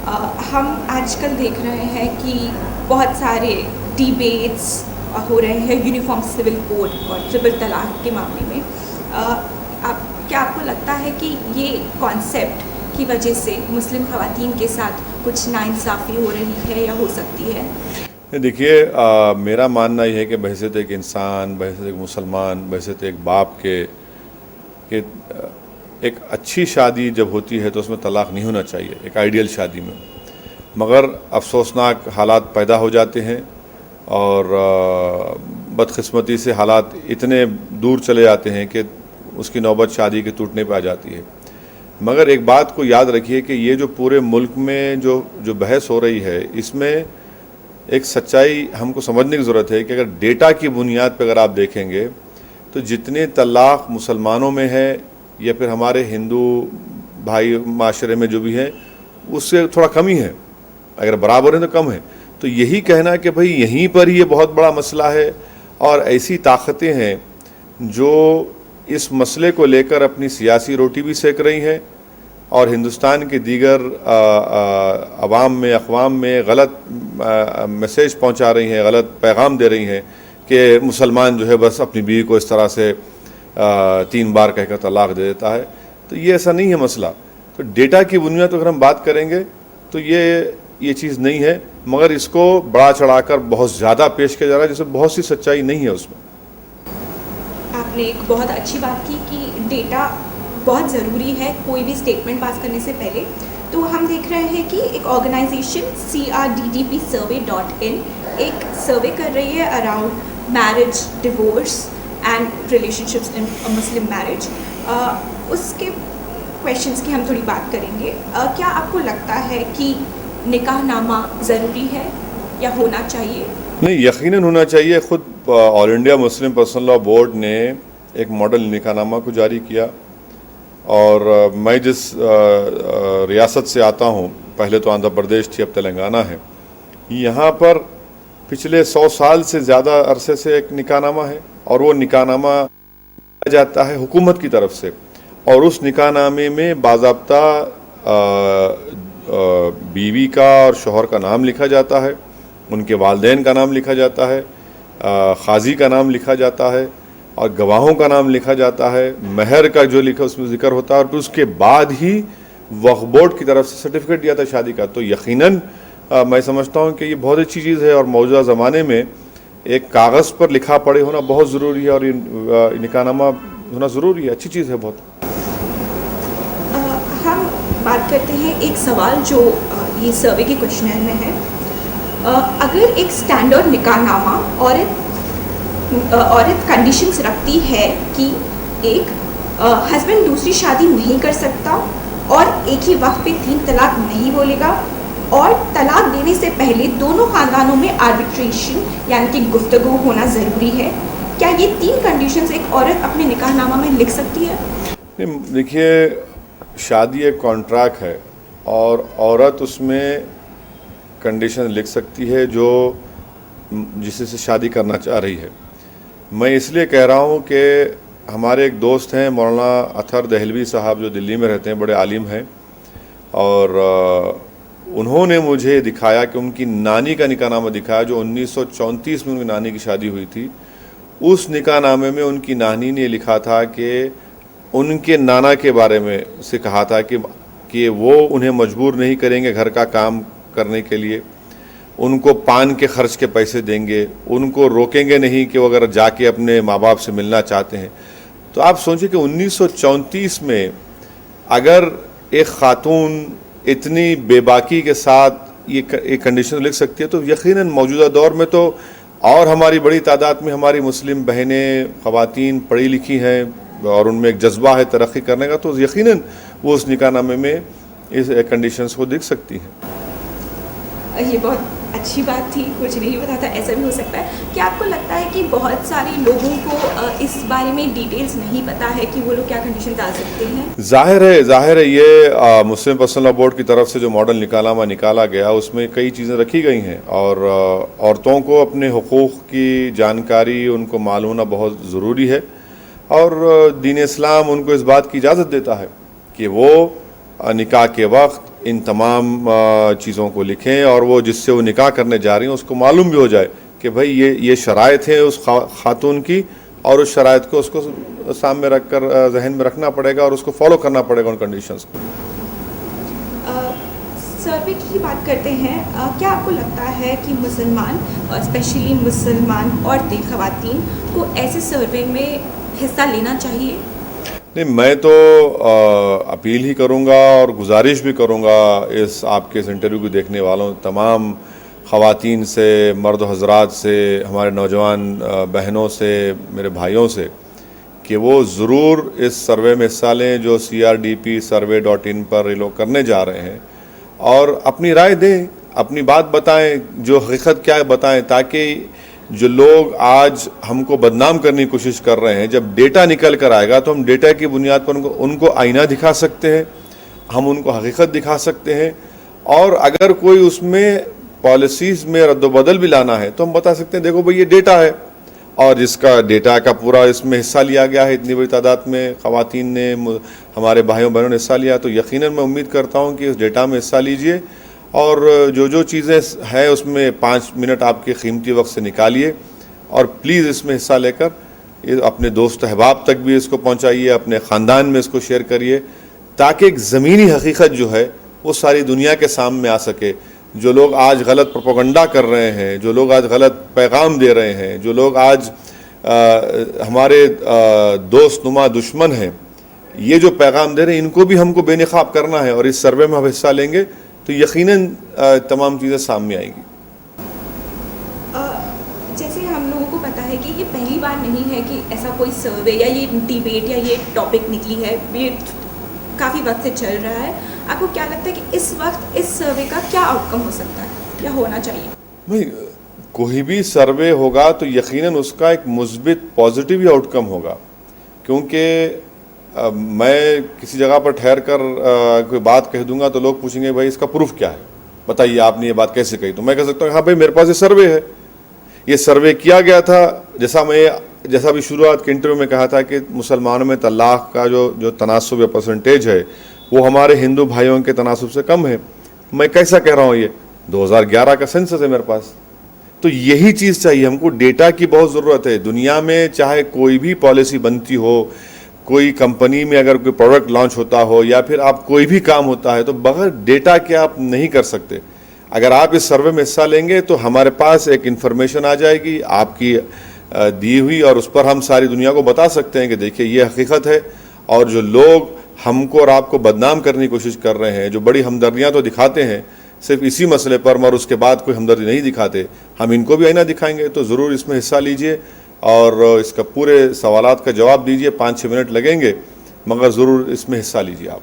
ہم آج کل دیکھ رہے ہیں کہ بہت سارے ڈیبیٹس ہو رہے ہیں یونیفارم سول کوڈ اور ٹرپل طلاق کے معاملے میں. کیا آپ کو لگتا ہے کہ یہ کانسیپٹ کی وجہ سے مسلم خواتین کے ساتھ کچھ ناانصافی ہو رہی ہے یا ہو سکتی ہے؟ دیکھیے، میرا ماننا یہ ہے کہ بحیثیت ایک انسان، بحیثیت ایک مسلمان، بحیثیت ایک باپ کے ایک اچھی شادی جب ہوتی ہے تو اس میں طلاق نہیں ہونا چاہیے، ایک آئیڈیل شادی میں. مگر افسوسناک حالات پیدا ہو جاتے ہیں اور بدقسمتی سے حالات اتنے دور چلے جاتے ہیں کہ اس کی نوبت شادی کے ٹوٹنے پہ آ جاتی ہے. مگر ایک بات کو یاد رکھیے کہ یہ جو پورے ملک میں جو بحث ہو رہی ہے، اس میں ایک سچائی ہم کو سمجھنے کی ضرورت ہے کہ اگر ڈیٹا کی بنیاد پہ اگر آپ دیکھیں گے تو جتنے طلاق مسلمانوں میں ہے یا پھر ہمارے ہندو بھائی معاشرے میں جو بھی ہے اس سے تھوڑا کم ہی ہے. اگر برابر ہیں تو کم ہے. تو یہی کہنا کہ بھئی یہیں پر ہی یہ بہت بڑا مسئلہ ہے اور ایسی طاقتیں ہیں جو اس مسئلے کو لے کر اپنی سیاسی روٹی بھی سیک رہی ہیں اور ہندوستان کے دیگر عوام میں اقوام میں غلط میسیج پہنچا رہی ہیں، غلط پیغام دے رہی ہیں کہ مسلمان جو ہے بس اپنی بیوی کو اس طرح سے 3 بار کہہ کر طلاق دے دیتا ہے. تو یہ ایسا نہیں ہے مسئلہ. تو ڈیٹا کی بنیاد پر اگر ہم بات کریں گے تو یہ چیز نہیں ہے، مگر اس کو بڑا چڑھا کر بہت زیادہ پیش کیا جا رہا ہے جس میں بہت سی سچائی نہیں ہے. اس میں آپ نے ایک بہت اچھی بات کی کہ ڈیٹا بہت ضروری ہے کوئی بھی اسٹیٹمنٹ پاس کرنے سے پہلے. تو ہم دیکھ رہے ہیں کہ ایک آرگنائزیشن CRDDP survey.in ایک سروے کر رہی ہے around marriage, divorce and relationships in Muslim marriage. اس کے کویشچنس کی ہم تھوڑی بات کریں گے. کیا آپ کو لگتا ہے کہ نکاح نامہ ضروری ہے یا ہونا چاہیے؟ نہیں، یقیناً ہونا چاہیے. خود All India Muslim Personal Law Board نے ایک ماڈل نکاح نامہ کو جاری کیا اور میں جس ریاست سے آتا ہوں، پہلے تو آندھرا پردیش تھی، اب تلنگانہ ہے، یہاں پر پچھلے 100 سال سے زیادہ عرصے سے ایک نکاح نامہ ہے اور وہ نکاح نامہ جاتا ہے حکومت کی طرف سے اور اس نکاح نامے میں باضابطہ بیوی کا اور شوہر کا نام لکھا جاتا ہے، ان کے والدین کا نام لکھا جاتا ہے، قاضی کا نام لکھا جاتا ہے اور گواہوں کا نام لکھا جاتا ہے، مہر کا جو لکھا اس میں ذکر ہوتا ہے اور پھر اس کے بعد ہی وقف بورڈ کی طرف سے سرٹیفکیٹ دیا تھا شادی کا. تو یقیناً میں سمجھتا ہوں کہ یہ بہت اچھی چیز ہے اور موجودہ زمانے میں ایک کاغذ پر لکھا پڑھے ہونا بہت ضروری ہے اور یہ نکاح نامہ ہونا ضروری ہے. اچھی چیز ہے بہت. ہم بات کرتے ہیں ایک سوال جو یہ سروے کے کوشچنر میں ہے. اگر ایک اسٹینڈرڈ نکاح نامہ عورت کنڈیشنز رکھتی ہے کہ ایک ہسبینڈ دوسری شادی نہیں کر سکتا اور ایک ہی وقت پہ 3 طلاق نہیں بولے گا اور طلاق دینے سے پہلے دونوں خاندانوں میں آربیٹریشن یعنی کہ گفتگو ہونا ضروری ہے، کیا یہ 3 کنڈیشنز ایک عورت اپنے نکاح نامہ میں لکھ سکتی ہے؟ دیکھیے، شادی ایک کانٹریکٹ ہے اور عورت اس میں کنڈیشن لکھ سکتی ہے جو جس سے شادی کرنا چاہ رہی ہے. میں اس لیے کہہ رہا ہوں کہ ہمارے ایک دوست ہیں مولانا اطہر دہلوی صاحب جو دلی میں رہتے ہیں، بڑے عالم ہیں اور انہوں نے مجھے دکھایا کہ ان کی نانی کا نکاح نامہ دکھایا جو 1934 میں ان کی نانی کی شادی ہوئی تھی. اس نکاح نامے میں ان کی نانی نے لکھا تھا کہ ان کے نانا کے بارے میں سے کہا تھا کہ وہ انہیں مجبور نہیں کریں گے گھر کا کام کرنے کے لیے، ان کو پان کے خرچ کے پیسے دیں گے، ان کو روکیں گے نہیں کہ وہ اگر جا کے اپنے ماں باپ سے ملنا چاہتے ہیں. تو آپ سوچیں کہ 1934 میں اگر ایک خاتون اتنی بے باکی کے ساتھ یہ کنڈیشن لکھ سکتی ہے تو یقیناً موجودہ دور میں تو اور ہماری بڑی تعداد میں ہماری مسلم بہنیں خواتین پڑھی لکھی ہیں اور ان میں ایک جذبہ ہے ترقی کرنے کا، تو یقیناً وہ اس نکاح نامے میں اس کنڈیشنز کو دیکھ سکتی ہیں. یہ بہت اچھی بات تھی، کچھ نہیں پتا تھا ایسا بھی ہو سکتا ہے. کیا آپ کو لگتا ہے کہ بہت سارے لوگوں کو اس بارے میں ڈیٹیلز نہیں پتا ہے کہ وہ لوگ کیا کنڈیشن ڈال سکتے ہیں؟ ظاہر ہے یہ مسلم پرسنل لاء بورڈ کی طرف سے جو ماڈل نکاح نامہ نکالا گیا اس میں کئی چیزیں رکھی گئی ہیں اور عورتوں کو اپنے حقوق کی جانکاری ان کو معلوم ہونا بہت ضروری ہے اور دین اسلام ان کو اس بات کی اجازت دیتا ہے کہ وہ نکاح کے وقت ان تمام چیزوں کو لکھیں اور وہ جس سے وہ نکاح کرنے جا رہی ہیں اس کو معلوم بھی ہو جائے کہ بھائی یہ شرائط ہیں اس خاتون کی، اور اس شرائط کو اس کو سامنے رکھ کر ذہن میں رکھنا پڑے گا اور اس کو فالو کرنا پڑے گا ان کنڈیشنز کو۔ سروے کی بات کرتے ہیں، کیا آپ کو لگتا ہے کہ مسلمان، اسپیشلی مسلمان عورتیں، خواتین کو ایسے سروے میں حصہ لینا چاہیے؟ نہیں، میں تو اپیل ہی کروں گا اور گزارش بھی کروں گا آپ کے اس انٹرویو کو دیکھنے والوں تمام خواتین سے، مرد حضرات سے، ہمارے نوجوان بہنوں سے، میرے بھائیوں سے، کہ وہ ضرور اس سروے میں حصہ لیں جو CRDPsurvey.in پر یہ لوگ کرنے جا رہے ہیں، اور اپنی رائے دیں، اپنی بات بتائیں، جو حقیقت کیا ہے بتائیں، تاکہ جو لوگ آج ہم کو بدنام کرنے کی کوشش کر رہے ہیں، جب ڈیٹا نکل کر آئے گا تو ہم ڈیٹا کی بنیاد پر ان کو آئینہ دکھا سکتے ہیں، ہم ان کو حقیقت دکھا سکتے ہیں، اور اگر کوئی اس میں پالیسیز میں رد و بدل بھی لانا ہے تو ہم بتا سکتے ہیں دیکھو بھئی یہ ڈیٹا ہے، اور جس کا ڈیٹا کا پورا اس میں حصہ لیا گیا ہے، اتنی بڑی تعداد میں خواتین نے، ہمارے بھائیوں بہنوں نے حصہ لیا، تو یقیناً میں امید کرتا ہوں کہ اس ڈیٹا میں حصہ لیجئے، اور جو چیزیں ہیں اس میں 5 منٹ آپ کے قیمتی وقت سے نکالیے، اور پلیز اس میں حصہ لے کر اپنے دوست احباب تک بھی اس کو پہنچائیے، اپنے خاندان میں اس کو شیئر کریے، تاکہ ایک زمینی حقیقت جو ہے وہ ساری دنیا کے سامنے آ سکے۔ جو لوگ آج غلط پروپیگنڈا کر رہے ہیں، جو لوگ آج غلط پیغام دے رہے ہیں، جو لوگ آج ہمارے دوست نما دشمن ہیں، یہ جو پیغام دے رہے ہیں ان کو بھی ہم کو بے نقاب کرنا ہے، اور اس سروے میں ہم حصہ لیں گے تو یقیناً تمام چیزیں سامنے آئیں گی۔ جیسے ہم لوگوں کو پتہ ہے کہ یہ پہلی بار نہیں ہے کہ ایسا کوئی سروے یا یہ ڈیبیٹ یا یہ ٹاپک نکلی ہے، یہ کافی وقت سے چل رہا ہے۔ آپ کو کیا لگتا ہے کہ اس وقت اس سروے کا کیا آؤٹ کم ہو سکتا ہے یا ہونا چاہیے؟ بھائی کوئی بھی سروے ہوگا تو یقیناً اس کا ایک مثبت پازیٹیو ہی آؤٹ کم ہوگا، کیونکہ میں کسی جگہ پر ٹھہر کر کوئی بات کہہ دوں گا تو لوگ پوچھیں گے بھائی اس کا پروف کیا ہے، بتائیے آپ نے یہ بات کیسے کہی، تو میں کہہ سکتا ہوں ہاں بھائی میرے پاس یہ سروے ہے، یہ سروے کیا گیا تھا، جیسا بھی شروعات کے انٹرویو میں کہا تھا کہ مسلمانوں میں طلاق کا جو تناسب یا پرسنٹیج ہے وہ ہمارے ہندو بھائیوں کے تناسب سے کم ہے۔ میں کیسا کہہ رہا ہوں، یہ 2011 کا سینسس ہے میرے پاس۔ تو یہی چیز چاہیے ہم کو، ڈیٹا کی بہت ضرورت ہے دنیا میں، چاہے کوئی بھی پالیسی بنتی ہو، کوئی کمپنی میں اگر کوئی پروڈکٹ لانچ ہوتا ہو، یا پھر آپ کوئی بھی کام ہوتا ہے تو بغیر ڈیٹا کے آپ نہیں کر سکتے۔ اگر آپ اس سروے میں حصہ لیں گے تو ہمارے پاس ایک انفارمیشن آ جائے گی آپ کی دی ہوئی، اور اس پر ہم ساری دنیا کو بتا سکتے ہیں کہ دیکھیے یہ حقیقت ہے، اور جو لوگ ہم کو اور آپ کو بدنام کرنے کی کوشش کر رہے ہیں، جو بڑی ہمدردیاں تو دکھاتے ہیں صرف اسی مسئلے پر، مگر اس کے بعد کوئی ہمدردی نہیں دکھاتے، ہم ان کو بھی آئینہ دکھائیں گے۔ تو ضرور اس میں حصہ لیجئے اور اس کا پورے سوالات کا جواب دیجئے، 5-6 منٹ لگیں گے، مگر ضرور اس میں حصہ لیجئے آپ۔